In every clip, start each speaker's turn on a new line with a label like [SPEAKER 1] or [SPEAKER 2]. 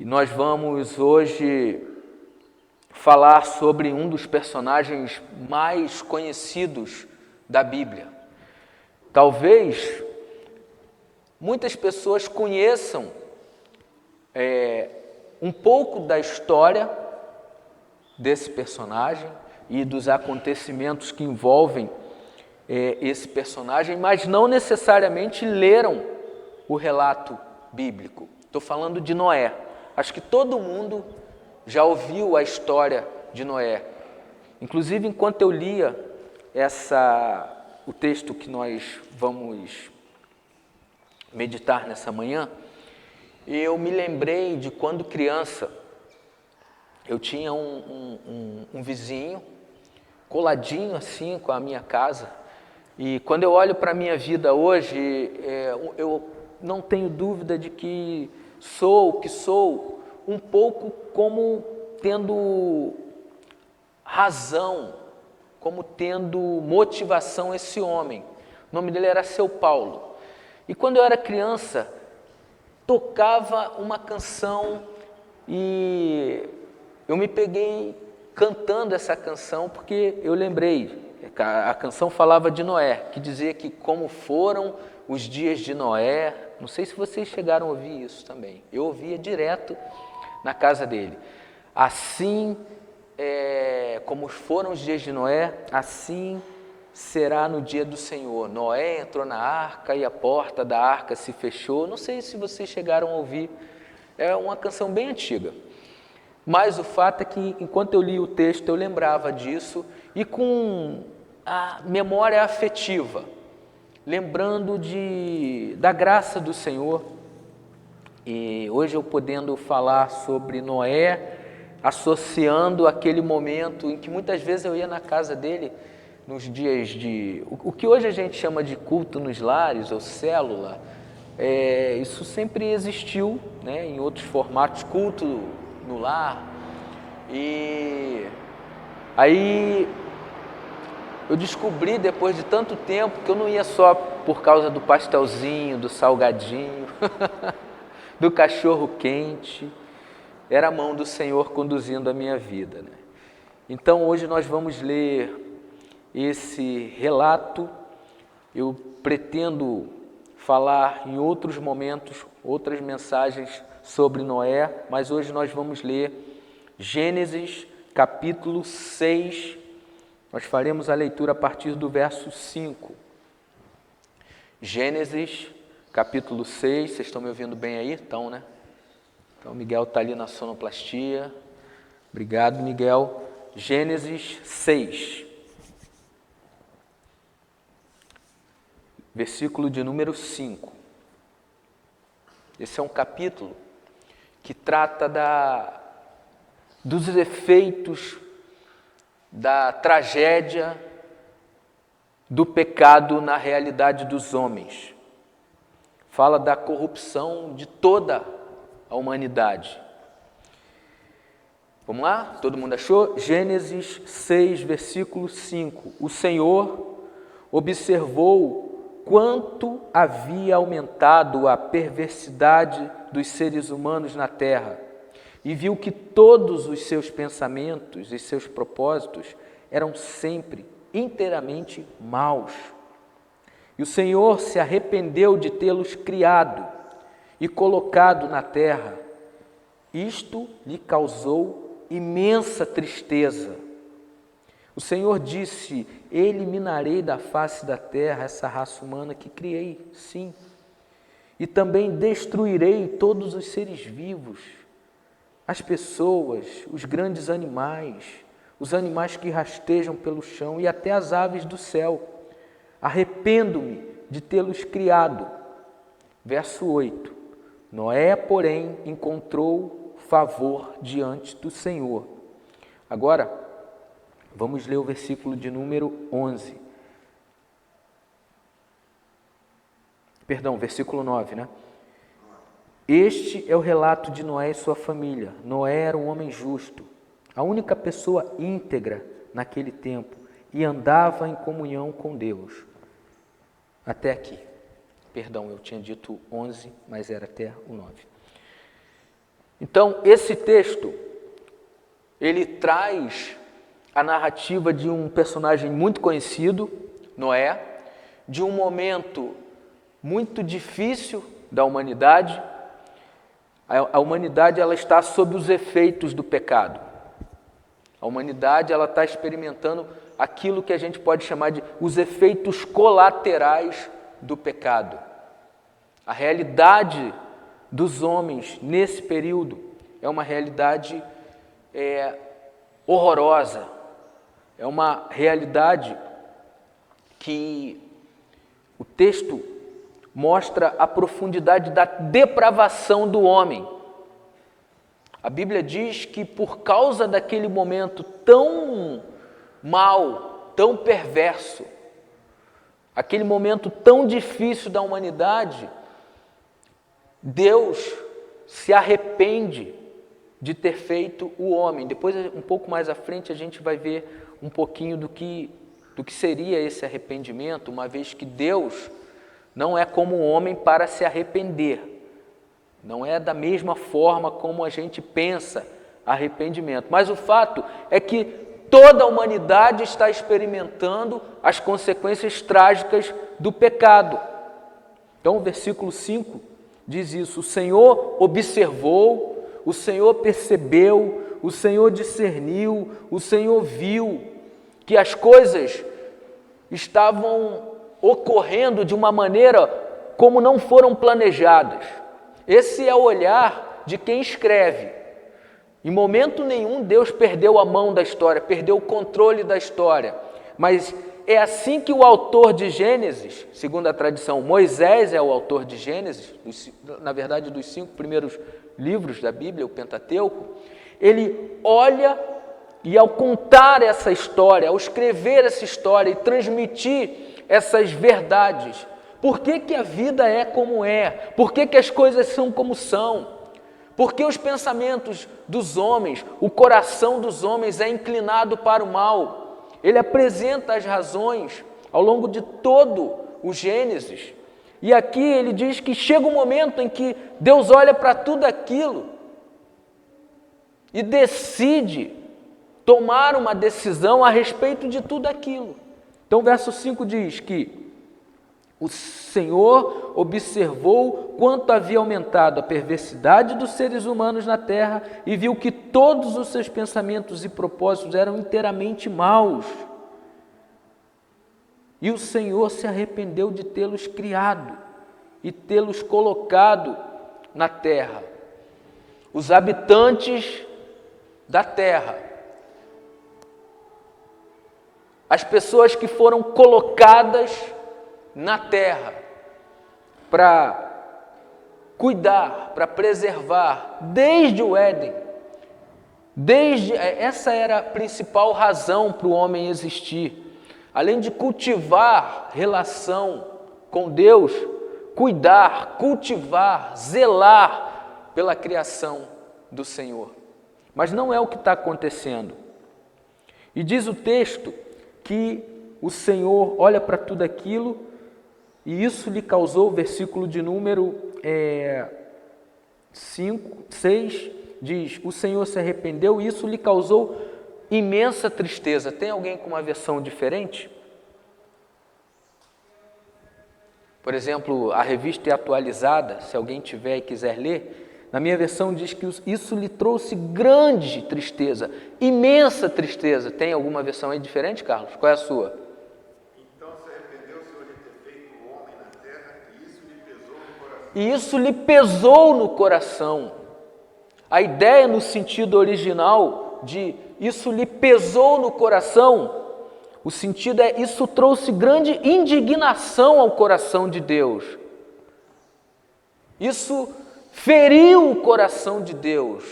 [SPEAKER 1] E nós vamos hoje falar sobre um dos personagens mais conhecidos da Bíblia. Talvez muitas pessoas conheçam um pouco da história desse personagem e dos acontecimentos que envolvem esse personagem, mas não necessariamente leram o relato bíblico. Estou falando de Noé. Acho que todo mundo já ouviu a história de Noé. Inclusive, enquanto eu lia o texto que nós vamos meditar nessa manhã, eu me lembrei de quando criança. Eu tinha um vizinho coladinho assim com a minha casa, e quando eu olho para a minha vida hoje, eu não tenho dúvida de que sou um pouco como tendo razão, como tendo motivação esse homem. O nome dele era Seu Paulo. E quando eu era criança, tocava uma canção e eu me peguei cantando essa canção porque eu lembrei. A canção falava de Noé, que dizia que como foram os dias de Noé. Não sei se vocês chegaram a ouvir isso também. Eu ouvia direto na casa dele. Assim, como foram os dias de Noé, assim será no dia do Senhor. Noé entrou na arca e a porta da arca se fechou. Não sei se vocês chegaram a ouvir. É uma canção bem antiga. Mas o fato é que, enquanto eu li o texto, eu lembrava disso e com a memória afetiva, lembrando da graça do Senhor. E hoje eu podendo falar sobre Noé, associando aquele momento em que muitas vezes eu ia na casa dele, nos dias o que hoje a gente chama de culto nos lares ou célula, isso sempre existiu, né, em outros formatos, culto no lar. E aí eu descobri depois de tanto tempo que eu não ia só por causa do pastelzinho, do salgadinho, do cachorro quente, era a mão do Senhor conduzindo a minha vida, né? Então hoje nós vamos ler esse relato. Eu pretendo falar em outros momentos, outras mensagens sobre Noé, mas hoje nós vamos ler Gênesis capítulo 6, nós faremos a leitura a partir do verso 5. Gênesis capítulo 6, vocês estão me ouvindo bem aí? Então, né? Então, Miguel está ali na sonoplastia. Obrigado, Miguel. Gênesis 6, versículo de número 5. Esse é um capítulo que trata dos efeitos da tragédia do pecado na realidade dos homens. Fala da corrupção de toda a humanidade. Vamos lá? Todo mundo achou? Gênesis 6, versículo 5. O Senhor observou quanto havia aumentado a perversidade dos seres humanos na terra, e viu que todos os seus pensamentos e seus propósitos eram sempre inteiramente maus. E o Senhor se arrependeu de tê-los criado e colocado na terra. Isto lhe causou imensa tristeza. O Senhor disse: eliminarei da face da terra essa raça humana que criei, sim, e também destruirei todos os seres vivos, as pessoas, os grandes animais, os animais que rastejam pelo chão e até as aves do céu. Arrependo-me de tê-los criado. Verso 8. Noé, porém, encontrou favor diante do Senhor. Agora, vamos ler o versículo de número 11. Perdão, versículo 9, né? Este é o relato de Noé e sua família. Noé era um homem justo, a única pessoa íntegra naquele tempo, e andava em comunhão com Deus. Até aqui. Perdão, eu tinha dito 11, mas era até o 9. Então, esse texto, ele traz a narrativa de um personagem muito conhecido, Noé, de um momento muito difícil da humanidade. A humanidade ela está sob os efeitos do pecado. A humanidade ela está experimentando aquilo que a gente pode chamar de os efeitos colaterais do pecado. A realidade dos homens nesse período é uma realidade horrorosa. É uma realidade que o texto mostra a profundidade da depravação do homem. A Bíblia diz que por causa daquele momento tão mau, tão perverso, aquele momento tão difícil da humanidade, Deus se arrepende de ter feito o homem. Depois, um pouco mais à frente, a gente vai ver um pouquinho do que seria esse arrependimento, uma vez que Deus não é como o homem para se arrepender. Não é da mesma forma como a gente pensa arrependimento. Mas o fato é que toda a humanidade está experimentando as consequências trágicas do pecado. Então, o versículo 5 diz isso: o Senhor observou, o Senhor percebeu, o Senhor discerniu, o Senhor viu que as coisas estavam ocorrendo de uma maneira como não foram planejadas. Esse é o olhar de quem escreve. Em momento nenhum Deus perdeu a mão da história, perdeu o controle da história. Mas é assim que o autor de Gênesis, segundo a tradição, Moisés é o autor de Gênesis, na verdade dos 5 primeiros livros da Bíblia, o Pentateuco, ele olha e ao contar essa história, ao escrever essa história e transmitir essas verdades, por que a vida é como é? Por que as coisas são como são? Por que os pensamentos dos homens, o coração dos homens é inclinado para o mal? Ele apresenta as razões ao longo de todo o Gênesis. E aqui ele diz que chega um momento em que Deus olha para tudo aquilo e decide tomar uma decisão a respeito de tudo aquilo. Então o verso 5 diz que o Senhor observou quanto havia aumentado a perversidade dos seres humanos na terra e viu que todos os seus pensamentos e propósitos eram inteiramente maus. E o Senhor se arrependeu de tê-los criado e tê-los colocado na terra. Os habitantes da terra, as pessoas que foram colocadas na terra para cuidar, para preservar, desde o Éden, essa era a principal razão para o homem existir. Além de cultivar relação com Deus, cuidar, cultivar, zelar pela criação do Senhor. Mas não é o que está acontecendo. E diz o texto que o Senhor olha para tudo aquilo e isso lhe causou, versículo de número 6, diz, o Senhor se arrependeu e isso lhe causou imensa tristeza. Tem alguém com uma versão diferente? Por exemplo, a revista é atualizada, se alguém tiver e quiser ler, na minha versão diz que isso lhe trouxe grande tristeza, imensa tristeza. Tem alguma versão aí diferente, Carlos? Qual é a sua?
[SPEAKER 2] Então se arrependeu o Senhor de ter feito o homem na terra e isso lhe pesou no coração.
[SPEAKER 1] E isso lhe pesou no coração. A ideia no sentido original de isso lhe pesou no coração, o sentido é isso trouxe grande indignação ao coração de Deus. Isso feriu o coração de Deus.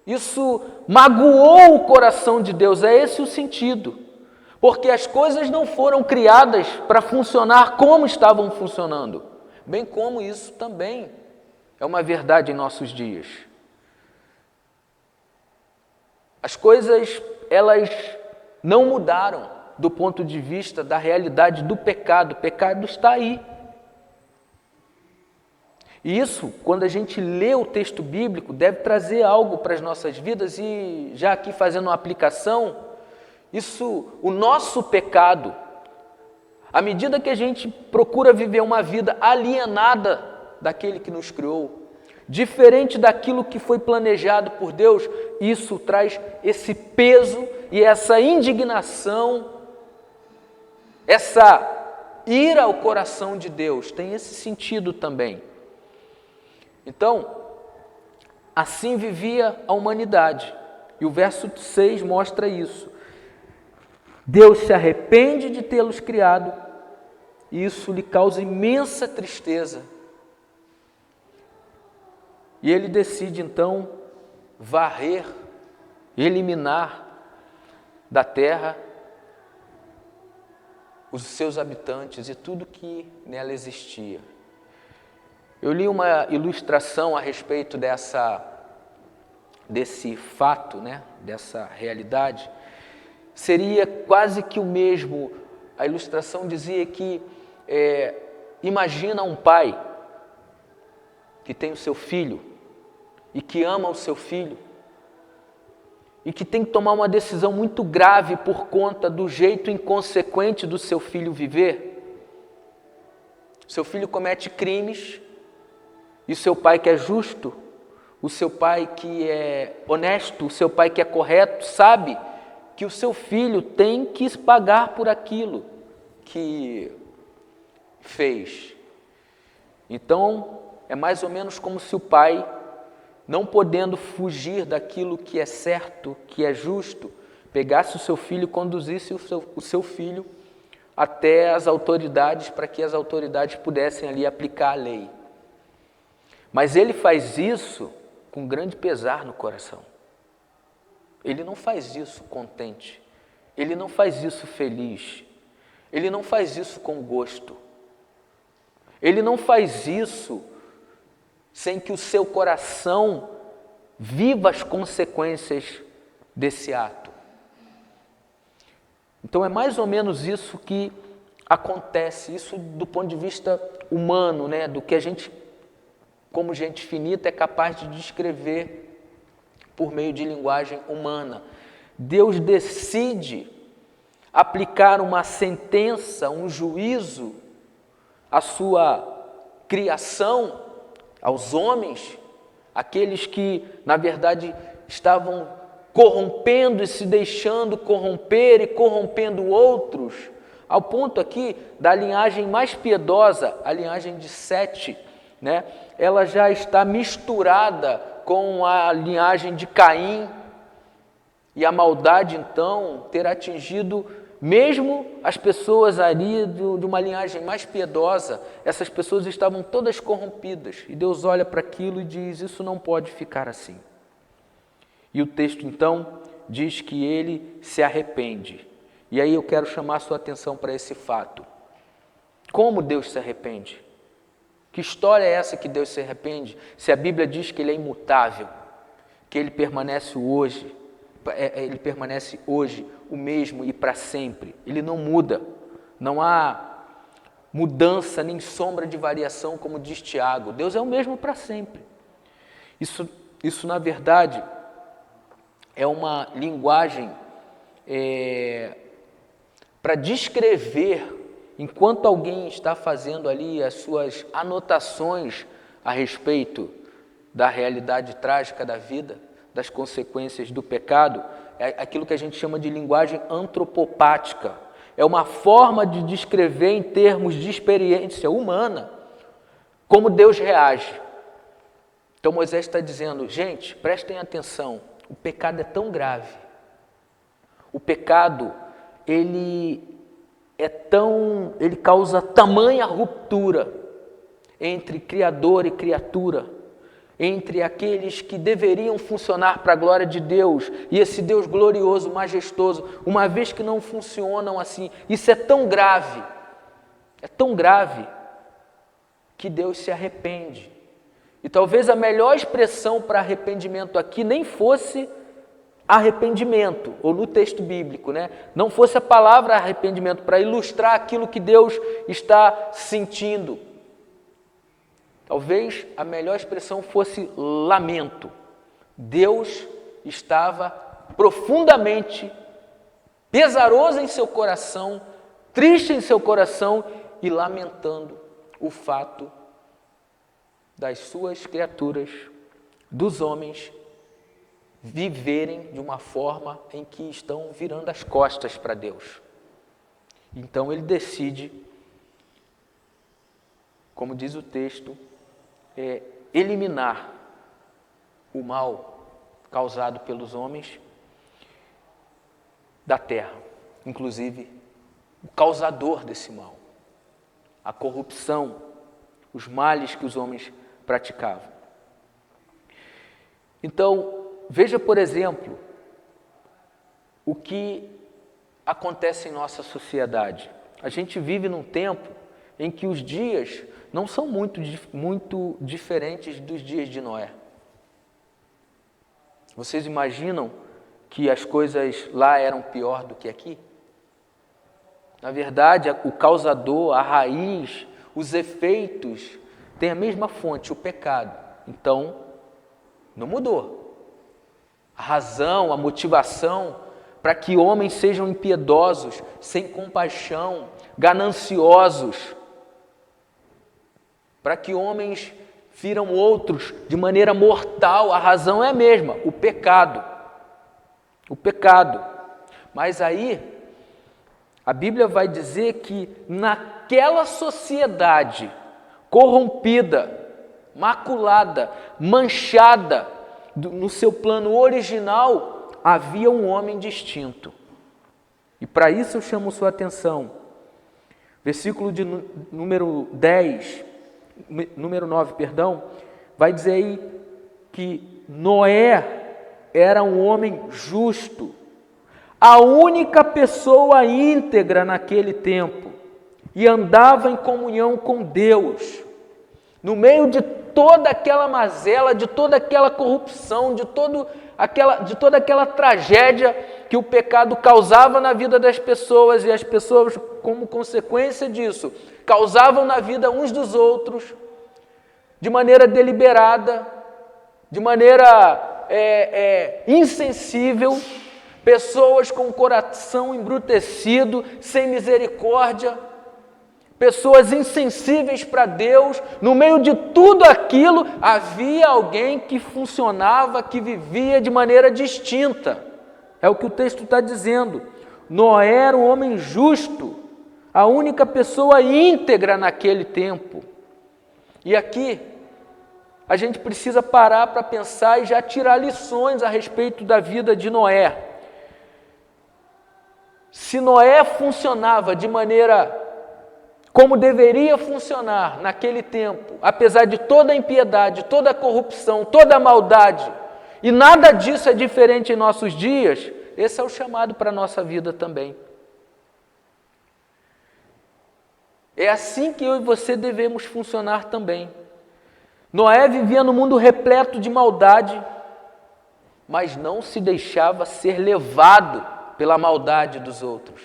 [SPEAKER 1] Isso magoou o coração de Deus. É esse o sentido. Porque as coisas não foram criadas para funcionar como estavam funcionando. Bem como isso também é uma verdade em nossos dias. As coisas, elas não mudaram do ponto de vista da realidade do pecado. O pecado está aí. E isso, quando a gente lê o texto bíblico, deve trazer algo para as nossas vidas. E já aqui fazendo uma aplicação, o nosso pecado, à medida que a gente procura viver uma vida alienada daquele que nos criou, diferente daquilo que foi planejado por Deus, isso traz esse peso e essa indignação, essa ira ao coração de Deus. Tem esse sentido também. Então, assim vivia a humanidade. E o verso 6 mostra isso. Deus se arrepende de tê-los criado e isso lhe causa imensa tristeza. E ele decide então varrer, eliminar da terra os seus habitantes e tudo que nela existia. Eu li uma ilustração a respeito desse fato, né, dessa realidade. Seria quase que o mesmo. A ilustração dizia que imagina um pai que tem o seu filho e que ama o seu filho e que tem que tomar uma decisão muito grave por conta do jeito inconsequente do seu filho viver. Seu filho comete crimes e o seu pai que é justo, o seu pai que é honesto, o seu pai que é correto, sabe que o seu filho tem que pagar por aquilo que fez. Então, é mais ou menos como se o pai, não podendo fugir daquilo que é certo, que é justo, pegasse o seu filho e conduzisse o seu filho até as autoridades, para que as autoridades pudessem ali aplicar a lei. Mas ele faz isso com grande pesar no coração. Ele não faz isso contente. Ele não faz isso feliz. Ele não faz isso com gosto. Ele não faz isso sem que o seu coração viva as consequências desse ato. Então é mais ou menos isso que acontece, isso do ponto de vista humano, né? Do que a gente, como gente finita, é capaz de descrever por meio de linguagem humana. Deus decide aplicar uma sentença, um juízo à sua criação, aos homens, aqueles que, na verdade, estavam corrompendo e se deixando corromper e corrompendo outros, ao ponto aqui da linhagem mais piedosa, a linhagem de Sete, né? Ela já está misturada com a linhagem de Caim, e a maldade, então, ter atingido mesmo as pessoas ali de uma linhagem mais piedosa. Essas pessoas estavam todas corrompidas, e Deus olha para aquilo e diz: isso não pode ficar assim. E o texto, então, diz que ele se arrepende. E aí eu quero chamar a sua atenção para esse fato. Como Deus se arrepende? Que história é essa que Deus se arrepende? Se a Bíblia diz que ele é imutável, que ele permanece hoje o mesmo e para sempre. Ele não muda. Não há mudança nem sombra de variação, como diz Tiago. Deus é o mesmo para sempre. Isso na verdade, é uma linguagem para descrever, enquanto alguém está fazendo ali as suas anotações a respeito da realidade trágica da vida, das consequências do pecado, é aquilo que a gente chama de linguagem antropopática. É uma forma de descrever em termos de experiência humana como Deus reage. Então Moisés está dizendo: gente, prestem atenção, o pecado é tão grave. O pecado, ele causa tamanha ruptura entre Criador e criatura, entre aqueles que deveriam funcionar para a glória de Deus e esse Deus glorioso, majestoso, uma vez que não funcionam assim. Isso é tão grave que Deus se arrepende. E talvez a melhor expressão para arrependimento aqui nem fosse arrependimento, ou no texto bíblico, né? Não fosse a palavra arrependimento para ilustrar aquilo que Deus está sentindo. talvez a melhor expressão fosse lamento. Deus estava profundamente pesaroso em seu coração, triste em seu coração e lamentando o fato das suas criaturas, dos homens, viverem de uma forma em que estão virando as costas para Deus. Então ele decide, como diz o texto, eliminar o mal causado pelos homens da terra, inclusive o causador desse mal, a corrupção, os males que os homens praticavam. Então, veja, por exemplo, o que acontece em nossa sociedade. A gente vive num tempo em que os dias não são muito diferentes dos dias de Noé. Vocês imaginam que as coisas lá eram pior do que aqui? Na verdade, o causador, a raiz, os efeitos têm a mesma fonte, o pecado. Então, não mudou. A razão, a motivação para que homens sejam impiedosos, sem compaixão, gananciosos, para que homens firam outros de maneira mortal, a razão é a mesma, o pecado. O pecado. Mas aí, a Bíblia vai dizer que naquela sociedade corrompida, maculada, manchada, no seu plano original, havia um homem distinto. E para isso eu chamo sua atenção. Versículo de número 9, vai dizer aí que Noé era um homem justo, a única pessoa íntegra naquele tempo, e andava em comunhão com Deus, no meio de toda aquela mazela, de toda aquela corrupção, de toda aquela tragédia que o pecado causava na vida das pessoas, e as pessoas, como consequência disso, causavam na vida uns dos outros, de maneira deliberada, de maneira insensível, pessoas com o coração embrutecido, sem misericórdia, pessoas insensíveis para Deus. No meio de tudo aquilo, havia alguém que funcionava, que vivia de maneira distinta. É o que o texto está dizendo. Noé era um homem justo, a única pessoa íntegra naquele tempo. E aqui, a gente precisa parar para pensar e já tirar lições a respeito da vida de Noé. Se Noé funcionava de maneira como deveria funcionar naquele tempo, apesar de toda a impiedade, toda a corrupção, toda a maldade, e nada disso é diferente em nossos dias, esse é o chamado para a nossa vida também. É assim que eu e você devemos funcionar também. Noé vivia no mundo repleto de maldade, mas não se deixava ser levado pela maldade dos outros.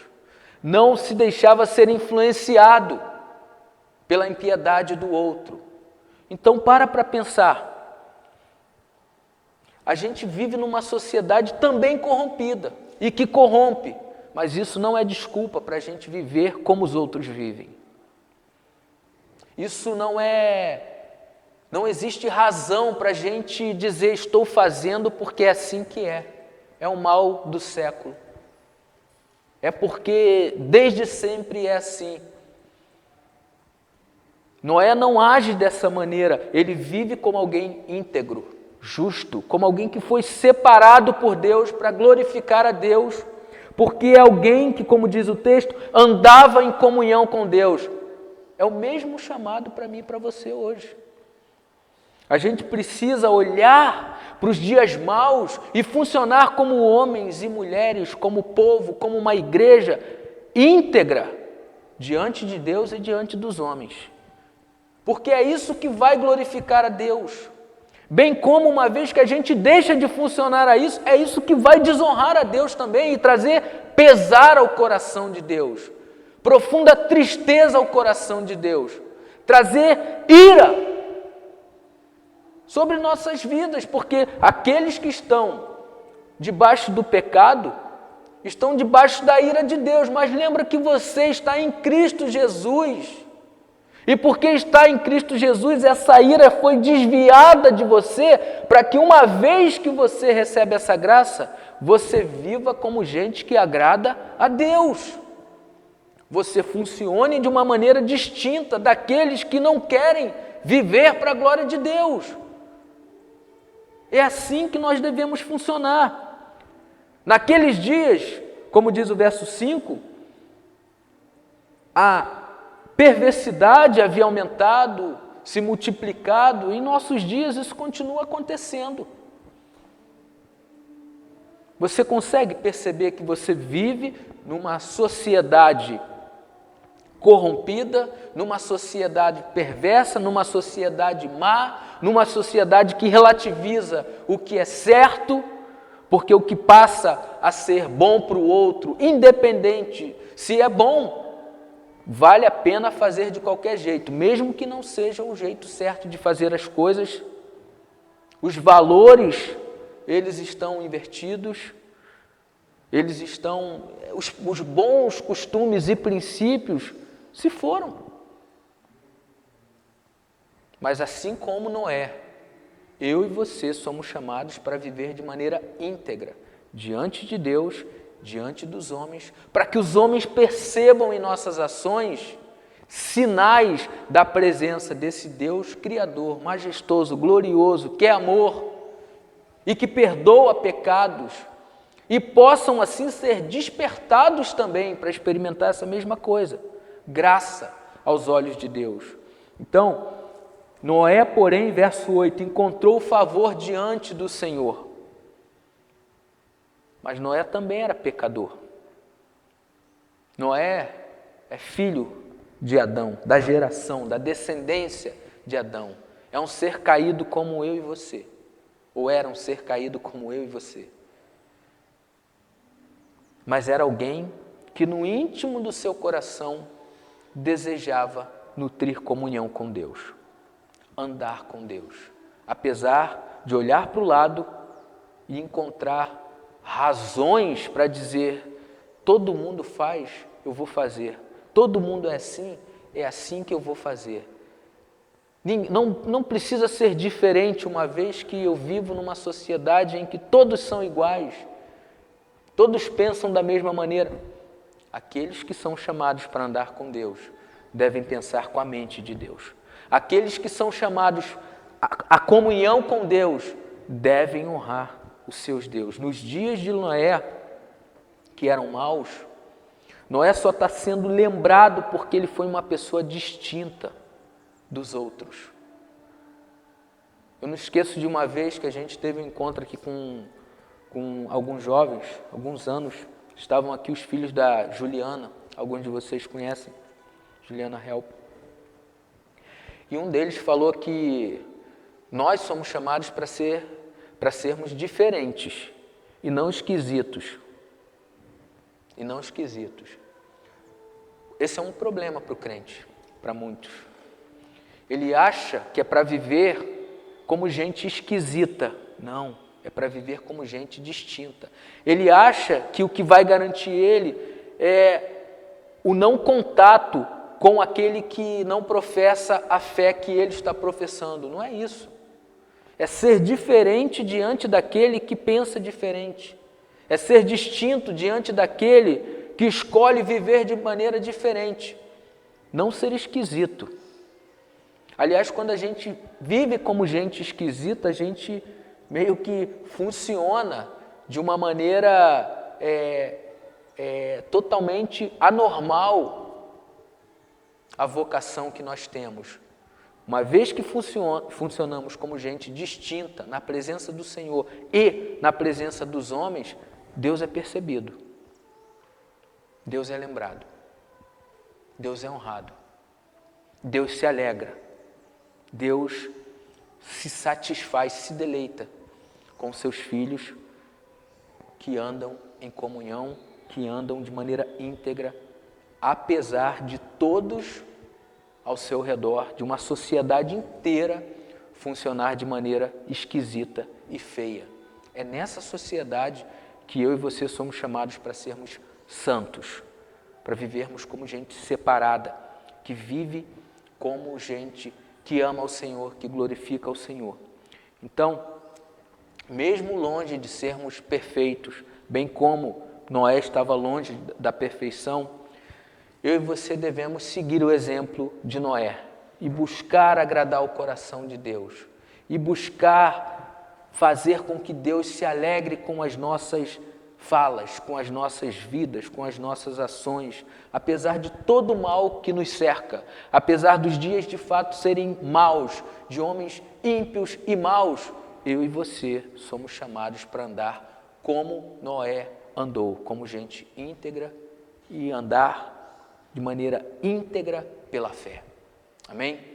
[SPEAKER 1] Não se deixava ser influenciado pela impiedade do outro. Então para pensar. A gente vive numa sociedade também corrompida e que corrompe, mas isso não é desculpa para a gente viver como os outros vivem. Isso não existe razão para a gente dizer estou fazendo porque é assim que é. É o mal do século. É porque desde sempre é assim. Noé não age dessa maneira, ele vive como alguém íntegro, justo, como alguém que foi separado por Deus para glorificar a Deus, porque é alguém que, como diz o texto, andava em comunhão com Deus. É o mesmo chamado para mim e para você hoje. A gente precisa olhar para os dias maus e funcionar como homens e mulheres, como povo, como uma igreja íntegra diante de Deus e diante dos homens. Porque é isso que vai glorificar a Deus. Bem como uma vez que a gente deixa de funcionar a isso, é isso que vai desonrar a Deus também e trazer pesar ao coração de Deus. Profunda tristeza ao coração de Deus. Trazer ira sobre nossas vidas, porque aqueles que estão debaixo do pecado estão debaixo da ira de Deus, mas lembra que você está em Cristo Jesus. E porque está em Cristo Jesus, essa ira foi desviada de você, para que uma vez que você recebe essa graça, você viva como gente que agrada a Deus. Você funcione de uma maneira distinta daqueles que não querem viver para a glória de Deus. É assim que nós devemos funcionar. Naqueles dias, como diz o verso 5, a perversidade havia aumentado, se multiplicado, e em nossos dias isso continua acontecendo. Você consegue perceber que você vive numa sociedade corrompida, numa sociedade perversa, numa sociedade má, numa sociedade que relativiza o que é certo, porque o que passa a ser bom para o outro, independente se é bom, vale a pena fazer de qualquer jeito, mesmo que não seja o jeito certo de fazer as coisas. Os valores, eles estão invertidos, os bons costumes e princípios se foram. Mas assim como Noé, eu e você somos chamados para viver de maneira íntegra, diante de Deus, diante dos homens, para que os homens percebam em nossas ações sinais da presença desse Deus Criador, majestoso, glorioso, que é amor e que perdoa pecados, e possam assim ser despertados também para experimentar essa mesma coisa, graça aos olhos de Deus. Então, Noé, porém, verso 8, encontrou favor diante do Senhor. Mas Noé também era pecador. Noé é filho de Adão, da geração, da descendência de Adão. É um ser caído como eu e você. Ou era um ser caído como eu e você. Mas era alguém que no íntimo do seu coração desejava nutrir comunhão com Deus, andar com Deus, apesar de olhar para o lado e encontrar razões para dizer: todo mundo faz, eu vou fazer. Todo mundo é assim que eu vou fazer. Não precisa ser diferente, uma vez que eu vivo numa sociedade em que todos são iguais, todos pensam da mesma maneira. Aqueles que são chamados para andar com Deus devem pensar com a mente de Deus. Aqueles que são chamados à comunhão com Deus devem honrar os seus deuses. Nos dias de Noé, que eram maus, Noé só está sendo lembrado porque ele foi uma pessoa distinta dos outros. Eu não esqueço de uma vez que a gente teve um encontro aqui com alguns jovens, alguns anos, estavam aqui os filhos da Juliana, alguns de vocês conhecem, Juliana Help. E um deles falou que nós somos chamados para sermos diferentes e não esquisitos. Esse é um problema para o crente, para muitos. Ele acha que é para viver como gente esquisita. Não, é para viver como gente distinta. Ele acha que o que vai garantir ele é o não contato com aquele que não professa a fé que ele está professando. Não é isso. É ser diferente diante daquele que pensa diferente. É ser distinto diante daquele que escolhe viver de maneira diferente. Não ser esquisito. Aliás, quando a gente vive como gente esquisita, a gente meio que funciona de uma maneira totalmente anormal a vocação que nós temos. Uma vez que funcionamos como gente distinta na presença do Senhor e na presença dos homens, Deus é percebido, Deus é lembrado, Deus é honrado, Deus se alegra, Deus se satisfaz, se deleita com seus filhos que andam em comunhão, que andam de maneira íntegra, apesar de todos ao seu redor, de uma sociedade inteira funcionar de maneira esquisita e feia. É nessa sociedade que eu e você somos chamados para sermos santos, para vivermos como gente separada, que vive como gente que ama o Senhor, que glorifica o Senhor. Então, mesmo longe de sermos perfeitos, bem como Noé estava longe da perfeição, eu e você devemos seguir o exemplo de Noé e buscar agradar o coração de Deus e buscar fazer com que Deus se alegre com as nossas falas, com as nossas vidas, com as nossas ações, apesar de todo o mal que nos cerca, apesar dos dias de fato serem maus, de homens ímpios e maus, eu e você somos chamados para andar como Noé andou, como gente íntegra e andar de maneira íntegra pela fé. Amém?